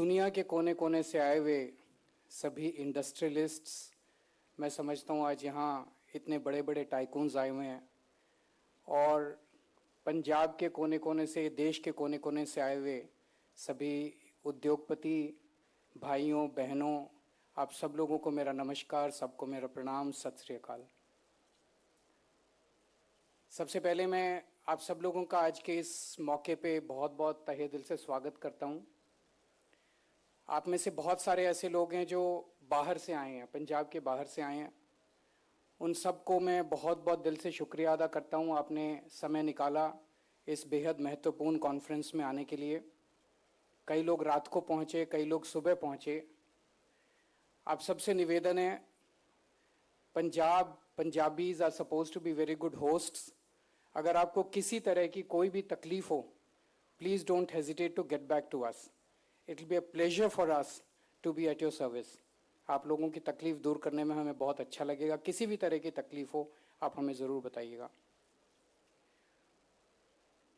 दुनिया के कोने कोने से आए हुए सभी इंडस्ट्रियलिस्ट्स, मैं समझता हूँ आज यहाँ इतने बड़े बड़े टाइकून्स आए हुए हैं और पंजाब के कोने कोने से, देश के कोने कोने से आए हुए सभी उद्योगपति भाइयों बहनों, आप सब लोगों को मेरा नमस्कार, सबको मेरा प्रणाम, सत श्री अकाल। सबसे पहले मैं आप सब लोगों का आज के इस मौके पे बहुत बहुत तहे दिल से स्वागत करता हूँ। आप में से बहुत सारे ऐसे लोग हैं जो बाहर से आए हैं, पंजाब के बाहर से आए हैं। उन सबको मैं बहुत बहुत दिल से शुक्रिया अदा करता हूँ, आपने समय निकाला इस बेहद महत्वपूर्ण कॉन्फ्रेंस में आने के लिए। कई लोग रात को पहुँचे, कई लोग सुबह पहुँचे। आप सबसे निवेदन है, Punjabis are suppose to be very good hosts. अगर आपको किसी तरह की कोई भी तकलीफ हो, please don't hesitate to get back to us. It will be a pleasure for us to be at your service. आप लोगों की तकलीफ दूर करने में हमें बहुत अच्छा लगेगा। किसी भी तरह की तकलीफ हो आप हमें ज़रूर बताइएगा।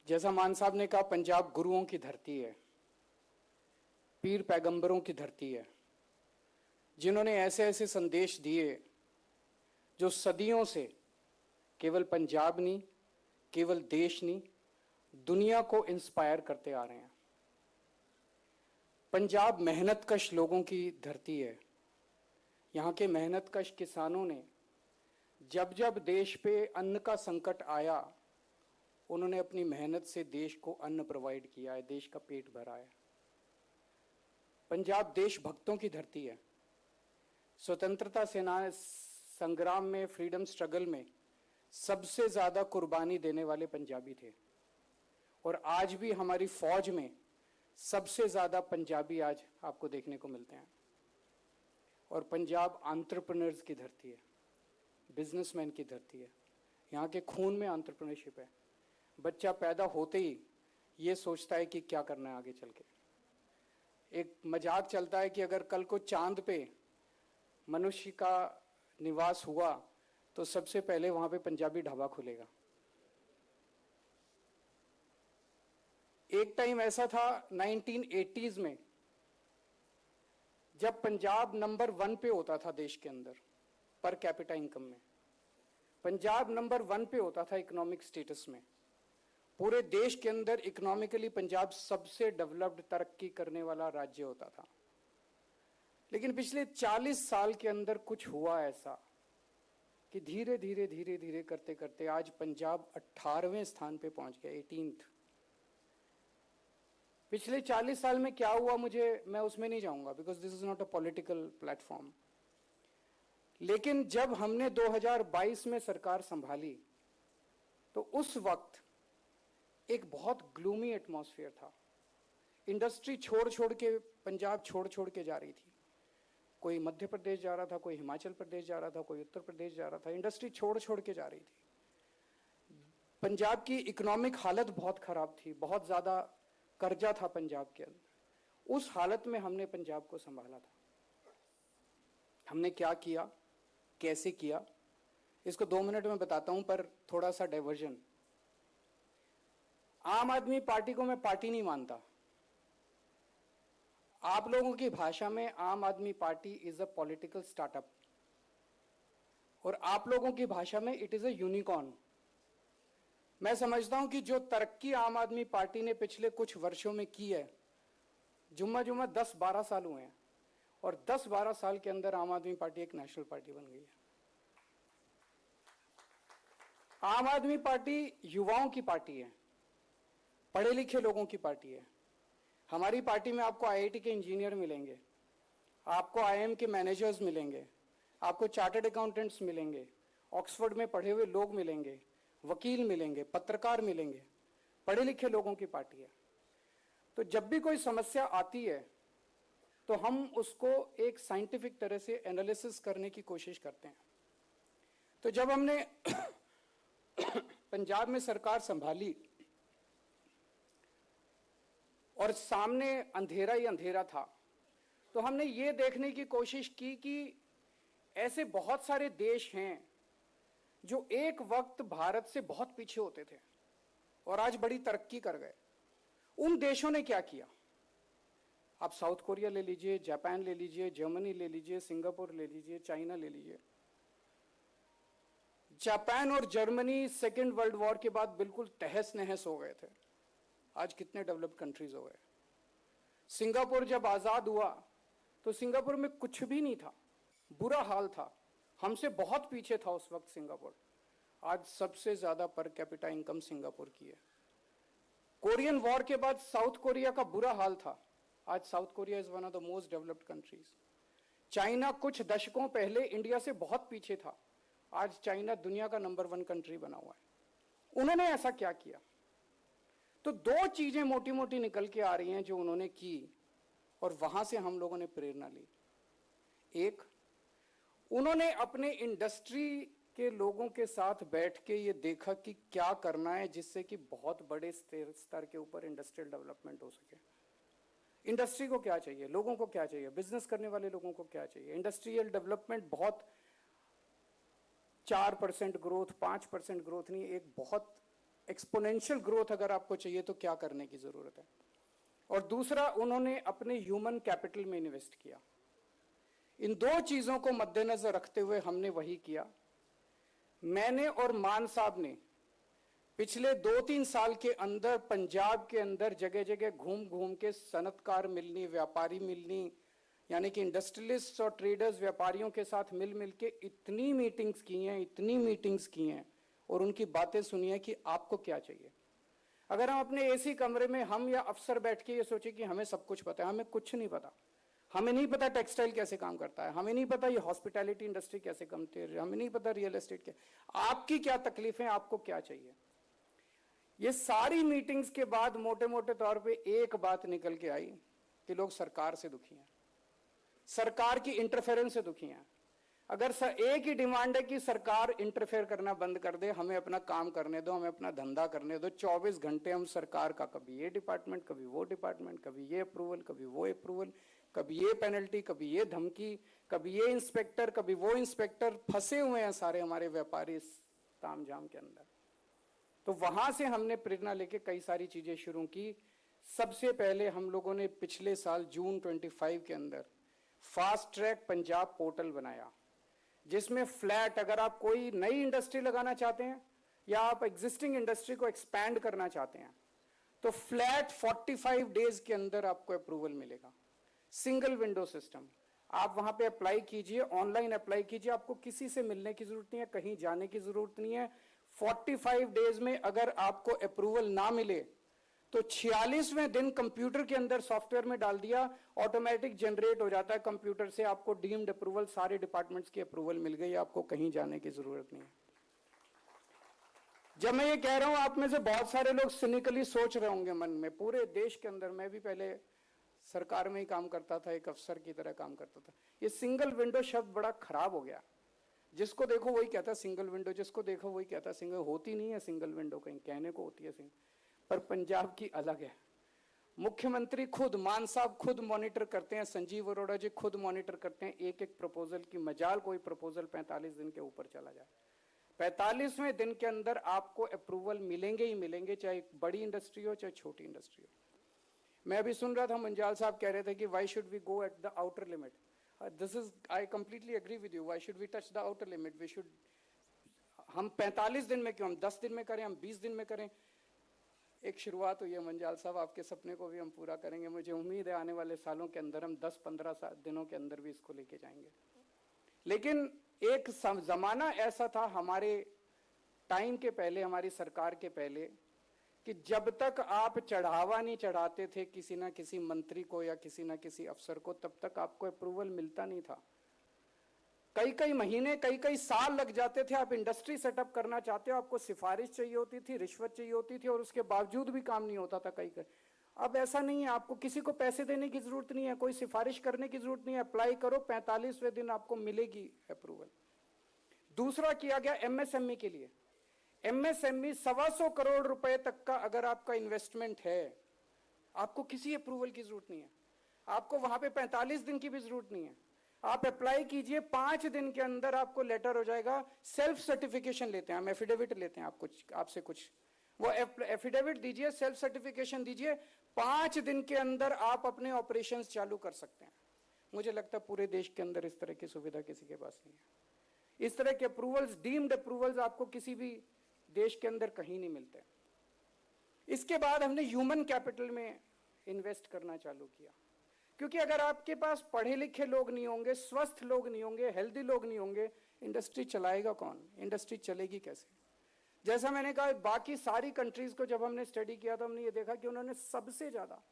जैसा मान साहब ने कहा, पंजाब गुरुओं की धरती है, पीर पैगंबरों की धरती है, जिन्होंने ऐसे ऐसे संदेश दिए जो सदियों से केवल पंजाब नहीं, केवल देश नहीं, दुनिया को इंस्पायर करते आ रहे हैं। पंजाब मेहनतकश लोगों की धरती है। यहाँ के मेहनतकश किसानों ने जब जब देश पे अन्न का संकट आया, उन्होंने अपनी मेहनत से देश को अन्न प्रोवाइड किया है, देश का पेट भरा है। पंजाब देशभक्तों की धरती है। स्वतंत्रता सेना संग्राम में, फ्रीडम स्ट्रगल में सबसे ज़्यादा कुर्बानी देने वाले पंजाबी थे और आज भी हमारी फौज में सबसे ज़्यादा पंजाबी आज आपको देखने को मिलते हैं। और पंजाब एंटरप्रेन्योर्स की धरती है, बिजनेसमैन की धरती है। यहाँ के खून में एंटरप्रेन्योरशिप है। बच्चा पैदा होते ही ये सोचता है कि क्या करना है आगे चल के। एक मजाक चलता है कि अगर कल को चांद पे मनुष्य का निवास हुआ तो सबसे पहले वहाँ पे पंजाबी ढाबा खुलेगा। एक टाइम ऐसा था 1980s में, जब पंजाब नंबर 1 पे होता था देश के अंदर पर कैपिटा इनकम में। पंजाब नंबर 1 पे होता था इकोनॉमिक स्टेटस में। पूरे देश के अंदर इकोनॉमिकली पंजाब सबसे डेवलप्ड, तरक्की करने वाला राज्य होता था। लेकिन पिछले 40 साल के अंदर कुछ हुआ ऐसा कि धीरे धीरे धीरे धीरे करते करते आज पंजाब 18वें स्थान पे पहुंच गया, 18th। पिछले 40 साल में क्या हुआ, मैं उसमें नहीं जाऊंगा, because this is not a political platform. लेकिन जब हमने 2022 में सरकार संभाली तो उस वक्त एक बहुत ग्लूमी एटमॉस्फेयर था। इंडस्ट्री छोड़ छोड़ के पंजाब छोड़ के जा रही थी। कोई मध्य प्रदेश जा रहा था, कोई हिमाचल प्रदेश जा रहा था, कोई उत्तर प्रदेश जा रहा था। इंडस्ट्री छोड़ के जा रही थी। पंजाब की इकोनॉमिक हालत बहुत खराब थी, बहुत ज़्यादा कर्जा था पंजाब के अंदर। उस हालत में हमने पंजाब को संभाला था। हमने क्या किया, कैसे किया, इसको 2 मिनट में बताता हूं, पर थोड़ा सा डाइवर्जन। आम आदमी पार्टी को मैं पार्टी नहीं मानता। आप लोगों की भाषा में आम आदमी party is a political startup और आप लोगों की भाषा में इट इज अ यूनिकॉर्न। मैं समझता हूं कि जो तरक्की आम आदमी पार्टी ने पिछले कुछ वर्षों में की है, जुम्मा 10-12 साल हुए हैं और 10-12 साल के अंदर आम आदमी पार्टी एक नेशनल पार्टी बन गई है। आम आदमी पार्टी युवाओं की पार्टी है, पढ़े लिखे लोगों की पार्टी है। हमारी पार्टी में आपको आईआईटी के इंजीनियर मिलेंगे, आपको आईआईएम के मैनेजर्स मिलेंगे, आपको चार्टर्ड अकाउंटेंट्स मिलेंगे, ऑक्सफोर्ड में पढ़े हुए लोग मिलेंगे, वकील मिलेंगे, पत्रकार मिलेंगे। पढ़े लिखे लोगों की पार्टी है। तो जब भी कोई समस्या आती है तो हम उसको एक साइंटिफिक तरह से एनालिसिस करने की कोशिश करते हैं। तो जब हमने पंजाब में सरकार संभाली और सामने अंधेरा ही अंधेरा था, तो हमने ये देखने की कोशिश की कि ऐसे बहुत सारे देश हैं जो एक वक्त भारत से बहुत पीछे होते थे और आज बड़ी तरक्की कर गए। उन देशों ने क्या किया? आप साउथ कोरिया ले लीजिए, जापान ले लीजिए, जर्मनी ले लीजिए, सिंगापुर ले लीजिए, चाइना ले लीजिए। जापान और जर्मनी सेकेंड वर्ल्ड वॉर के बाद बिल्कुल तहस नहस हो गए थे, आज कितने डेवलप्ड कंट्रीज हो गए। सिंगापुर जब आजाद हुआ तो सिंगापुर में कुछ भी नहीं था, बुरा हाल था, हमसे बहुत पीछे था उस वक्त सिंगापुर। आज सबसे ज्यादा पर कैपिटा इनकम सिंगापुर की है। कोरियन वॉर के बाद साउथ कोरिया का बुरा हाल था, आज south Korea is one of the most developed countries. China कुछ दशकों पहले इंडिया से बहुत पीछे था, आज चाइना दुनिया का नंबर 1 कंट्री बना हुआ है। उन्होंने ऐसा क्या किया? तो 2 चीजें मोटी मोटी निकल के आ रही हैं जो उन्होंने की और वहां से हम लोगों ने प्रेरणा ली। एक, उन्होंने अपने इंडस्ट्री के लोगों के साथ बैठ के ये देखा कि क्या करना है जिससे कि बहुत बड़े स्तर के ऊपर इंडस्ट्रियल डेवलपमेंट हो सके। इंडस्ट्री को क्या चाहिए, लोगों को क्या चाहिए, बिजनेस करने वाले लोगों को क्या चाहिए। इंडस्ट्रियल डेवलपमेंट बहुत 4% ग्रोथ, 5% ग्रोथ नहीं, एक बहुत एक्सपोनेंशियल ग्रोथ अगर आपको चाहिए तो क्या करने की जरूरत है। और दूसरा, उन्होंने अपने ह्यूमन कैपिटल में इन्वेस्ट किया। इन 2 चीजों को मद्देनजर रखते हुए हमने वही किया। मैंने और मान साहब ने पिछले 2-3 साल के अंदर पंजाब के अंदर जगह जगह घूम घूम के सनतकार मिलनी, व्यापारी मिलनी, यानी कि इंडस्ट्रियलिस्ट और ट्रेडर्स व्यापारियों के साथ मिल मिल के इतनी मीटिंग्स की हैं और उनकी बातें सुनी है कि आपको क्या चाहिए। अगर हम अपने एसी कमरे में हम या अफसर बैठ के ये सोचे कि हमें सब कुछ पता है, हमें कुछ नहीं पता। हमें नहीं पता टेक्सटाइल कैसे काम करता है, हमें नहीं पता ये हॉस्पिटैलिटी इंडस्ट्री कैसे काम करती है, हमें नहीं पता रियल एस्टेट क्या, आपकी क्या तकलीफें, आपको क्या चाहिए। ये सारी मीटिंग्स के बाद मोटे मोटे तौर पे एक बात निकल के आई कि लोग सरकार से दुखी हैं, सरकार की इंटरफेरेंस से दुखी हैं। अगर एक ही डिमांड है कि सरकार इंटरफेयर करना बंद कर दे, हमें अपना काम करने दो, हमें अपना धंधा करने दो। 24 घंटे हम सरकार का कभी ये डिपार्टमेंट, कभी वो डिपार्टमेंट, कभी ये अप्रूवल, कभी वो अप्रूवल, कभी ये पेनल्टी, कभी ये धमकी, कभी ये इंस्पेक्टर, कभी वो इंस्पेक्टर, फंसे हुए हैं सारे हमारे व्यापारी इस तामझाम के अंदर। तो वहां से हमने प्रेरणा लेके कई सारी चीजें शुरू की। सबसे पहले हम लोगों ने पिछले साल जून 25 के अंदर फास्ट ट्रैक पंजाब पोर्टल बनाया, जिसमें फ्लैट, अगर आप कोई नई इंडस्ट्री लगाना चाहते हैं या आप एग्जिस्टिंग इंडस्ट्री को एक्सपैंड करना चाहते हैं तो फ्लैट 45 डेज के अंदर आपको अप्रूवल मिलेगा। सिंगल विंडो सिस्टम, आप वहां पे अप्लाई कीजिए, ऑनलाइन अप्लाई कीजिए, आपको किसी से मिलने की जरूरत नहीं है, कहीं जाने की जरूरत नहीं है। 45 डेज में अगर आपको अप्रूवल ना मिले तो 46वें दिन कंप्यूटर के अंदर सॉफ्टवेयर में डाल दिया, ऑटोमेटिक जनरेट हो जाता है कंप्यूटर से, आपको डीम्ड अप्रूवल, सारे डिपार्टमेंट्स की अप्रूवल मिल गई, आपको कहीं जाने की जरूरत नहीं है। जब मैं ये कह रहा हूं, आप में से बहुत सारे लोग सिनिकली सोच रहे होंगे मन में, पूरे देश के अंदर, मैं भी पहले सरकार में ही काम करता था, एक अफसर की तरह काम करता था, ये सिंगल विंडो शब्द बड़ा खराब हो गया। जिसको देखो वही कहता सिंगल विंडो, जिसको देखो वही कहता सिंगल। होती नहीं है सिंगल विंडो, कहीं कहने को होती है सिंगल, पर पंजाब की अलग है। मुख्यमंत्री खुद, मान साहब खुद मॉनिटर करते हैं, संजीव अरोड़ा जी खुद मॉनिटर करते हैं एक एक प्रपोजल की। मजाल कोई प्रपोजल 45 दिन के ऊपर चला जाए, 45वें दिन के अंदर आपको अप्रूवल मिलेंगे ही मिलेंगे, चाहे बड़ी इंडस्ट्री हो चाहे छोटी इंडस्ट्री हो। मैं अभी सुन रहा था, मंजाल साहब कह रहे थे कि why should we go at the outer limit. This is, I completely agree with you, why should we touch the outer limit. We should, हम 45 दिन में क्यों, हम 10 दिन में करें, हम 20 दिन में करें। एक शुरुआत हुई है मंजाल साहब, आपके सपने को भी हम पूरा करेंगे। मुझे उम्मीद है आने वाले सालों के अंदर हम 10-15 दिनों के अंदर भी इसको लेके जाएंगे। लेकिन एक जमाना ऐसा था हमारे टाइम के पहले, हमारी सरकार के पहले, कि जब तक आप चढ़ावा नहीं चढ़ाते थे किसी ना किसी मंत्री को या किसी ना किसी अफसर को, तब तक आपको अप्रूवल मिलता नहीं था। कई कई महीने, कई कई साल लग जाते थे। आप इंडस्ट्री सेटअप करना चाहते हो, आपको सिफारिश चाहिए होती थी, रिश्वत चाहिए होती थी, और उसके बावजूद भी काम नहीं होता था कई कई। अब ऐसा नहीं है, आपको किसी को पैसे देने की जरूरत नहीं है, कोई सिफारिश करने की जरूरत नहीं है, अप्लाई करो, 45वें दिन आपको मिलेगी अप्रूवल। दूसरा किया गया एमएसएमई के लिए। एमएसएमई 125 करोड़ रुपए तक का अगर आपका इन्वेस्टमेंट है, आपको किसी अप्रूवल की जरूरत नहीं है, आपको वहां पे 45 दिन की भी जरूरत नहीं है। आप अप्लाई कीजिए, 5 दिन के अंदर आपको लेटर हो जाएगा। सेल्फ सर्टिफिकेशन लेते हैं हम, एफिडेविट लेते हैं आपसे कुछ, वो एफिडेविट दीजिए, सेल्फ सर्टिफिकेशन दीजिए, 5 दिन के अंदर आप अपने ऑपरेशंस चालू कर सकते हैं। मुझे लगता है पूरे देश के अंदर इस तरह की सुविधा किसी के पास नहीं है। इस तरह के अप्रूवल्स, डीम्ड अप्रूवल्स आपको किसी भी देश के अंदर कहीं नहीं मिलते। इसके बाद हमने ह्यूमन कैपिटल में इन्वेस्ट करना चालू किया, क्योंकि अगर आपके पास पढ़े लिखे लोग नहीं होंगे, स्वस्थ लोग नहीं होंगे, हेल्दी लोग नहीं होंगे, इंडस्ट्री चलाएगा कौन? इंडस्ट्री चलेगी कैसे? जैसा मैंने कहा, बाकी सारी कंट्रीज को जब हमने स्टडी किया तो हमने ये देखा कि उन्होंने सबसे ज्यादा,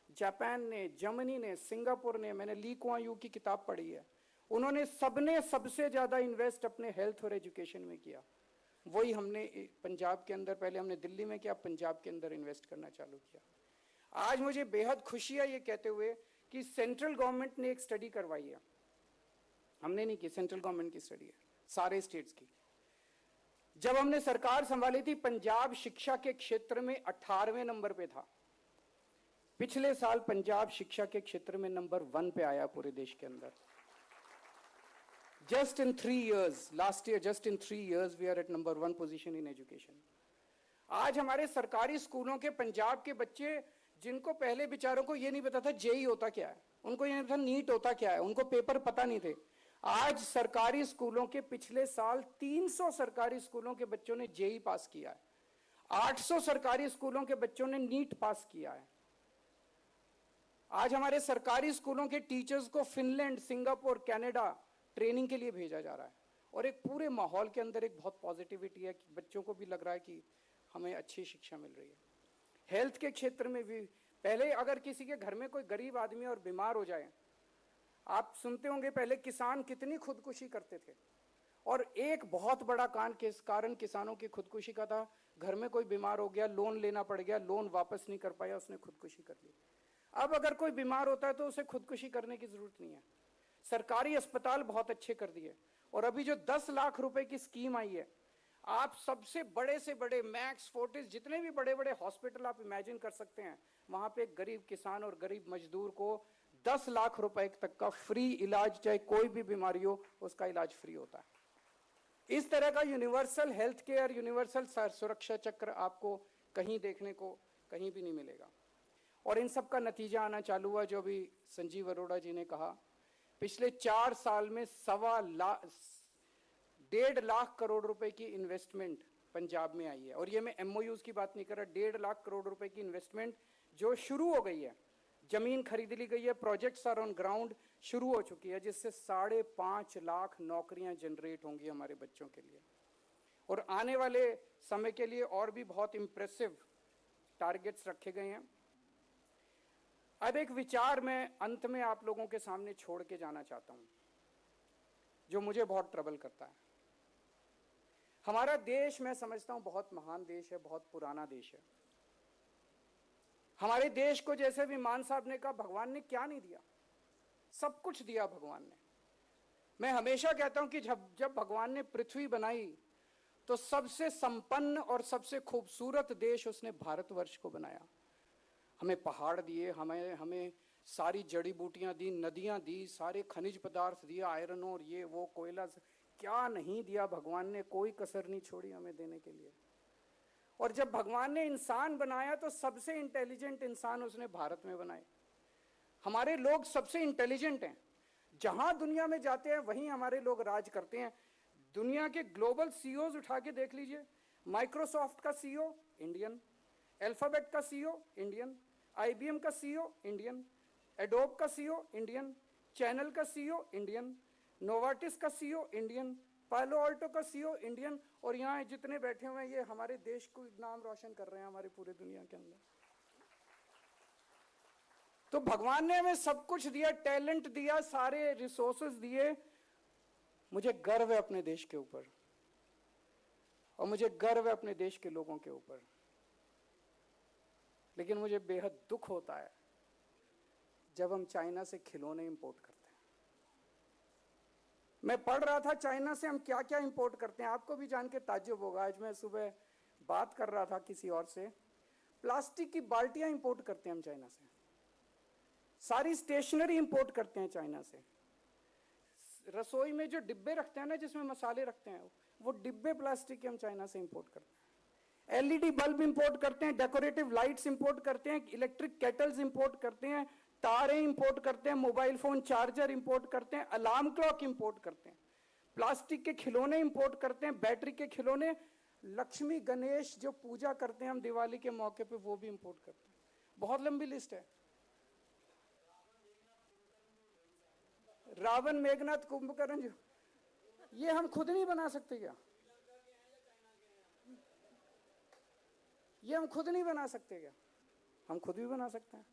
जापान ने, जर्मनी ने, सिंगापुर ने, मैंने ली कुआं यू की किताब पढ़ी है, उन्होंने सबने सबसे ज्यादा इन्वेस्ट अपने हेल्थ और एजुकेशन में किया। वही हमने पंजाब के अंदर, पहले हमने दिल्ली में किया, पंजाब के अंदर इन्वेस्ट करना चालू किया। आज मुझे बेहद खुशी है ये कहते हुए कि सेंट्रल गवर्नमेंट ने एक स्टडी करवाई है, हमने नहीं की, सेंट्रल गवर्नमेंट की स्टडी है, सारे स्टेट्स की। जब हमने सरकार संभाली थी, पंजाब शिक्षा के क्षेत्र में 18वें नंबर पे था। पिछले साल पंजाब शिक्षा के क्षेत्र में नंबर 1 पे आया पूरे देश के अंदर। Just in 3 years, last year, just in 3 years, we are at number 1 position in education. आज हमारे सरकारी स्कूलों के पंजाब के बच्चे, जिनको पहले बेचारों को ये नहीं पता था जेई होता क्या है, उनको ये नहीं पता नीट होता क्या है, उनको पेपर पता नहीं थे, आज सरकारी स्कूलों के पिछले साल 300 सरकारी स्कूलों के बच्चों ने जेई पास किया है, 800 सरकारी स्कूलों के बच्चों ने नीट पास किया है। आज हमारे सरकारी स्कूलों के टीचर्स को फिनलैंड, सिंगापुर, कनाडा ट्रेनिंग के लिए भेजा जा रहा है, और एक पूरे माहौल के अंदर एक बहुत पॉजिटिविटी है कि बच्चों को भी लग रहा है कि हमें अच्छी शिक्षा मिल रही है। हेल्थ के क्षेत्र में भी, पहले अगर किसी के घर में कोई गरीब आदमी और बीमार हो जाए, आप सुनते होंगे पहले किसान कितनी खुदकुशी करते थे, और एक बहुत बड़ा कारण किसानों की खुदकुशी का था, घर में कोई बीमार हो गया, लोन लेना पड़ गया, लोन वापस नहीं कर पाया, उसने खुदकुशी कर ली। अब अगर कोई बीमार होता है तो उसे खुदकुशी करने की जरूरत नहीं है। सरकारी अस्पताल बहुत अच्छे कर दिए, और अभी जो 10 लाख रुपए की स्कीम आई है, आप सबसे बड़े से बड़े मैक्स, फोर्टिस, जितने भी बड़े बड़े हॉस्पिटल आप इमेजिन कर सकते हैं, वहां पे गरीब किसान और गरीब मजदूर को 10 लाख रुपए तक का फ्री इलाज, चाहे कोई भी बीमारी हो उसका इलाज फ्री होता है। इस तरह का यूनिवर्सल हेल्थ केयर, यूनिवर्सल सुरक्षा चक्र आपको कहीं देखने को कहीं भी नहीं मिलेगा। और इन सब का नतीजा आना चालू हुआ, जो भी संजीव अरोड़ा जी ने कहा, पिछले 4 साल में 1.5 लाख करोड़ रुपए की इन्वेस्टमेंट पंजाब में आई है। और ये मैं एमओयूज की बात नहीं कर रहा, 1.5 लाख करोड़ रुपए की इन्वेस्टमेंट जो शुरू हो गई है, जमीन खरीद ली गई है, प्रोजेक्ट्स आर ऑन ग्राउंड, शुरू हो चुकी है, जिससे 5.5 लाख नौकरियां जनरेट होंगी हमारे बच्चों के लिए। और आने वाले समय के लिए और भी बहुत इंप्रेसिव टारगेट्स रखे गए हैं। अब एक विचार मैं अंत में आप लोगों के सामने छोड़ के जाना चाहता हूं, जो मुझे बहुत ट्रबल करता है। हमारा देश, मैं समझता हूं, बहुत महान देश है, बहुत पुराना देश है। हमारे देश को, जैसे भी मान साहब ने कहा, भगवान ने क्या नहीं दिया, सब कुछ दिया भगवान ने। मैं हमेशा कहता हूं कि जब भगवान ने पृथ्वी बनाई तो सबसे संपन्न और सबसे खूबसूरत देश उसने भारतवर्ष को बनाया। हमें पहाड़ दिए, हमें सारी जड़ी बूटियां दी, नदियां दी, सारे खनिज पदार्थ दिए, आयरन और ये वो कोयला, क्या नहीं दिया भगवान ने, कोई कसर नहीं छोड़ी हमें देने के लिए। और जब भगवान ने इंसान बनाया तो सबसे इंटेलिजेंट इंसान उसने भारत में बनाए। हमारे लोग सबसे इंटेलिजेंट हैं, जहां दुनिया में जाते हैं वहीं हमारे लोग राज करते हैं। दुनिया के ग्लोबल सीईओज उठा के देख लीजिए, माइक्रोसॉफ्ट का सीईओ इंडियन, अल्फाबेट का सीईओ इंडियन, आईबीएम का सीईओ इंडियन, एडोब का सीईओ इंडियन, चैनल का सीईओ इंडियन, नोवार्टिस का सीईओ इंडियन, पालो ऑल्टो का सीईओ इंडियन, और यहाँ जितने बैठे हुए हैं ये हमारे देश को नाम रोशन कर रहे हैं हमारी पूरे दुनिया के अंदर। तो भगवान ने हमें सब कुछ दिया, टैलेंट दिया, सारे रिसोर्सेज दिए। मुझे गर्व है अपने देश के ऊपर, और मुझे गर्व है अपने देश के लोगों के ऊपर, लेकिन मुझे बेहद दुख होता है जब हम चाइना से खिलौने इंपोर्ट करते हैं। मैं पढ़ रहा था चाइना से हम क्या क्या इंपोर्ट करते हैं, आपको भी जान के ताज्जुब होगा। आज मैं सुबह बात कर रहा था किसी और से, प्लास्टिक की बाल्टियां इंपोर्ट करते हैं हम चाइना से, सारी स्टेशनरी इंपोर्ट करते हैं चाइना से, रसोई में जो डिब्बे रखते हैं ना, जिसमें मसाले रखते हैं, वो डिब्बे प्लास्टिक के हम चाइना से इंपोर्ट करते हैं। एलईडी बल्ब इंपोर्ट करते हैं, डेकोरेटिव लाइट्स इंपोर्ट करते हैं, इलेक्ट्रिक केटल्स इंपोर्ट करते हैं, तारें इंपोर्ट करते हैं, मोबाइल फोन चार्जर इंपोर्ट करते हैं, अलार्म क्लॉक इंपोर्ट करते हैं, प्लास्टिक के खिलौने इंपोर्ट करते हैं, बैटरी के खिलौने, लक्ष्मी गणेश जो पूजा करते हैं हम दिवाली के मौके पे वो भी इंपोर्ट करते हैं। बहुत लंबी लिस्ट है। रावण, मेघनाथ, कुंभकर्ण जो ये हम खुद नहीं बना सकते क्या? ये हम खुद नहीं बना सकते क्या? हम खुद भी बना सकते हैं।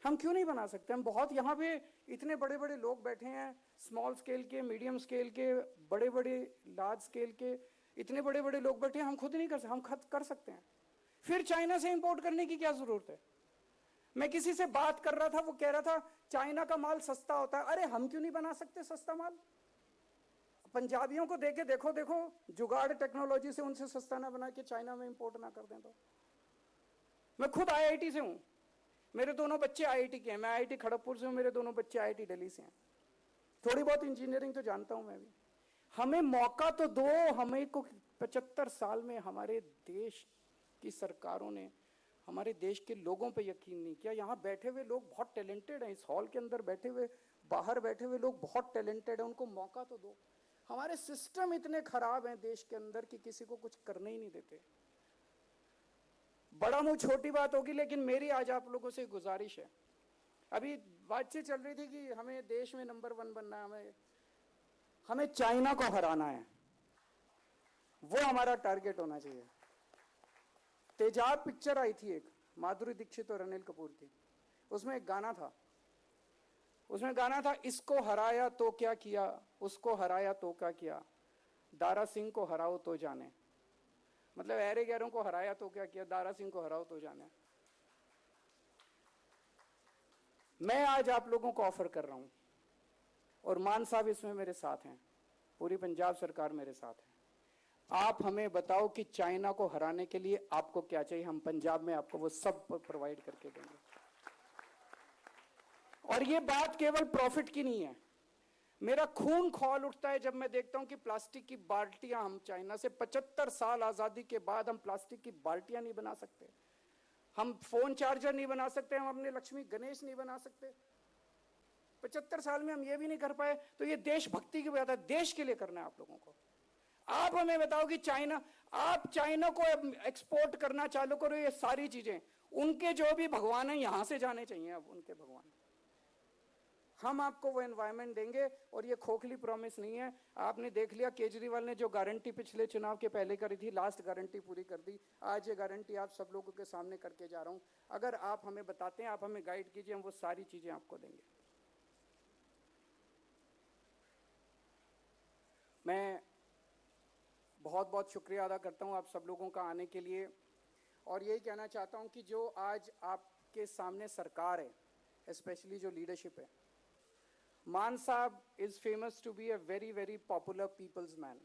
हम क्यों नहीं बना सकते? हम बहुत यहाँ पे इतने बड़े बड़े लोग बैठे हैं, स्मॉल स्केल के, मीडियम स्केल के, बड़े बड़े लार्ज स्केल के, इतने बड़े बड़े लोग बैठे हैं, हम खुद नहीं कर सकते? हम खुद कर सकते हैं। फिर चाइना से इंपोर्ट करने की क्या जरूरत है? मैं किसी से बात कर रहा था, वो कह रहा था चाइना का माल सस्ता होता है। अरे हम क्यों नहीं बना सकते सस्ता माल? पंजाबियों को देखे, देखो देखो जुगाड़ टेक्नोलॉजी से उनसे सस्ता ना बना के चाइना में इंपोर्ट ना कर दें तो। मैं खुद आईआईटी से हूं, मेरे दोनों बच्चे आईआईटी के हैं। मैं आईआईटी खड़गपुर से हूं, मेरे दोनों बच्चे आईआईटी दिल्ली से हैं। थोड़ी बहुत इंजीनियरिंग तो जानता हूं मैं भी। हमें मौका तो दो। हमें को 75 साल में हमारे देश की सरकारों ने हमारे देश के लोगों पे यकीन नहीं किया। यहाँ बैठे हुए लोग बहुत टैलेंटेड हैं, इस हॉल के अंदर बैठे हुए, बाहर बैठे हुए लोग बहुत टैलेंटेड हैं, उनको मौका तो दो। हमारे सिस्टम इतने खराब हैं देश के अंदर कि किसी को कुछ करने ही नहीं देते। बड़ा मुंह छोटी बात होगी, लेकिन मेरी आज आप लोगों से गुजारिश है। अभी बातचीत चल रही थी कि हमें देश में नंबर 1 बनना है, हमें चाइना को हराना है, वो हमारा टारगेट होना चाहिए। तेजाब पिक्चर आई थी एक, माधुरी दीक्षित और अनिल कपूर की, उसमें एक गाना था, इसको हराया तो क्या किया, उसको हराया तो क्या किया, दारा सिंह को हराओ तो जाने। मतलब ऐरे गैरों को हराया तो क्या किया, दारा सिंह को हराओ तो जाने। मैं आज आप लोगों को ऑफर कर रहा हूं, और मान साहब इसमें मेरे साथ हैं, पूरी पंजाब सरकार मेरे साथ है। आप हमें बताओ कि चाइना को हराने के लिए आपको क्या चाहिए, हम पंजाब में आपको वो सब प्रोवाइड करके देंगे। और ये बात केवल प्रॉफिट की नहीं है। मेरा खून खौल उठता है जब मैं देखता हूं कि प्लास्टिक की बाल्टियां हम चाइना से 75 साल आजादी के बाद हम प्लास्टिक की बाल्टियां नहीं बना सकते, हम फोन चार्जर नहीं बना सकते, हम अपने लक्ष्मी गणेश नहीं बना सकते। 75 साल में हम ये भी नहीं कर पाए, तो ये देशभक्ति की बात है, देश के लिए करना है आप लोगों को। आप हमें बताओ कि आप चाइना को एक्सपोर्ट करना चालू करो, ये सारी चीजें, उनके जो भी भगवान है यहां से जाने चाहिए। अब उनके भगवान, हम आपको वो एनवायरनमेंट देंगे। और ये खोखली प्रॉमिस नहीं है। आपने देख लिया केजरीवाल ने जो गारंटी पिछले चुनाव के पहले करी थी, लास्ट गारंटी पूरी कर दी। आज ये गारंटी आप सब लोगों के सामने करके जा रहा हूं। अगर आप हमें बताते हैं, आप हमें गाइड कीजिए, हम वो सारी चीजें आपको देंगे। मैं बहुत बहुत शुक्रिया अदा करता हूं आप सब लोगों का आने के लिए, और यही कहना चाहता हूं कि जो आज आपके सामने सरकार है, स्पेशली जो लीडरशिप है, मान साहब is famous to be a very very popular people's man.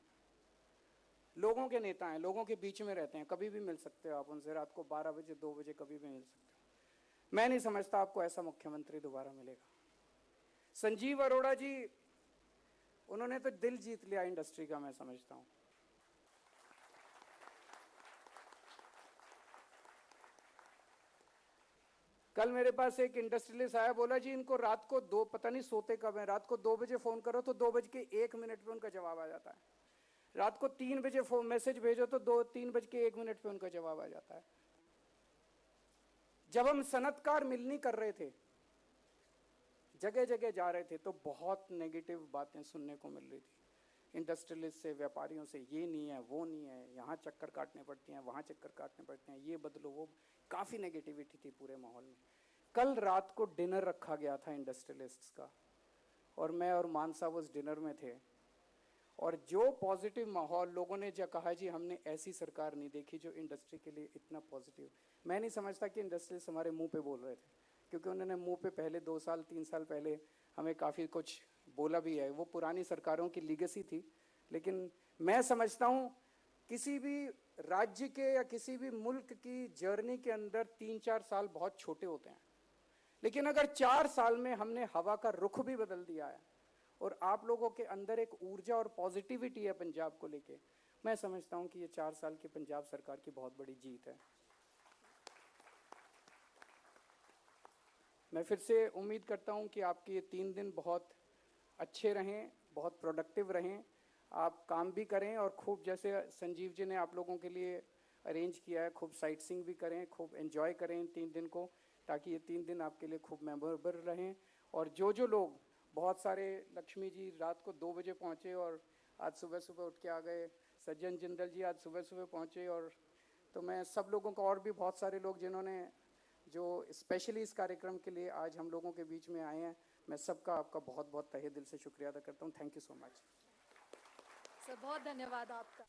लोगों के नेता हैं, लोगों के बीच में रहते हैं, कभी भी मिल सकते हो आप उनसे, रात को 12 बजे 2 बजे कभी भी मिल सकते हो। मैं नहीं समझता आपको ऐसा मुख्यमंत्री दोबारा मिलेगा। संजीव अरोड़ा जी, उन्होंने तो दिल जीत लिया इंडस्ट्री का, मैं समझता हूं। कल मेरे पास एक इंडस्ट्रियलिस्ट आया, बोला जी इनको रात को 2, पता नहीं सोते कब है, रात को 2 बजे फोन करो तो 2:01 पे उनका जवाब आ जाता है। रात को 3 बजे फोन मैसेज भेजो तो 3:01 पे उनका जवाब आ जाता है। जब हम सनतकार मिलनी कर रहे थे, जगह जगह जा रहे थे, तो बहुत नेगेटिव बातें सुनने को मिल रही थी इंडस्ट्रियलिस्ट से, व्यापारियों से। ये नहीं है, वो नहीं है, यहाँ चक्कर काटने पड़ते हैं, वहाँ चक्कर काटने पड़ते हैं, ये बदलो वो, काफ़ी नेगेटिविटी थी पूरे माहौल में। कल रात को डिनर रखा गया था इंडस्ट्रियलिस्ट्स का, और मैं और मान साहब उस डिनर में थे, और जो पॉजिटिव माहौल, लोगों ने जो कहा जी हमने ऐसी सरकार नहीं देखी जो इंडस्ट्री के लिए इतना पॉजिटिव। मैं नहीं समझता कि इंडस्ट्रियलिस्ट हमारे मुंह पे बोल रहे थे, क्योंकि उन्होंने मुंह पे पहले 2 साल 3 साल पहले हमें काफ़ी कुछ बोला भी है। वो पुरानी सरकारों की लीगेसी थी। लेकिन मैं समझता हूँ किसी भी राज्य के या किसी भी मुल्क की जर्नी के अंदर 3-4 साल बहुत छोटे होते हैं, लेकिन अगर 4 साल में हमने हवा का रुख भी बदल दिया है, और आप लोगों के अंदर एक ऊर्जा और पॉजिटिविटी है पंजाब को लेके, मैं समझता हूं कि ये 4 साल की पंजाब सरकार की बहुत बड़ी जीत है। मैं फिर से उम्मीद करता हूं कि आपके ये 3 दिन बहुत अच्छे रहें, बहुत प्रोडक्टिव रहें, आप काम भी करें और खूब, जैसे संजीव जी ने आप लोगों के लिए अरेंज किया है, खूब साइट सीइंग भी करें, खूब एंजॉय करें इन 3 दिन को, ताकि ये 3 दिन आपके लिए खूब मेमोरेबल रहें। और जो लोग, बहुत सारे, लक्ष्मी जी रात को 2 बजे पहुँचे और आज सुबह सुबह उठ के आ गए, सज्जन जिंदल जी आज सुबह सुबह पहुँचे, और तो मैं सब लोगों को, और भी बहुत सारे लोग जिन्होंने जो स्पेशली इस कार्यक्रम के लिए आज हम लोगों के बीच में आए हैं, मैं सबका, आपका बहुत बहुत तहे दिल से शुक्रिया अदा करता हूँ। Thank you so much sir, बहुत धन्यवाद आपका।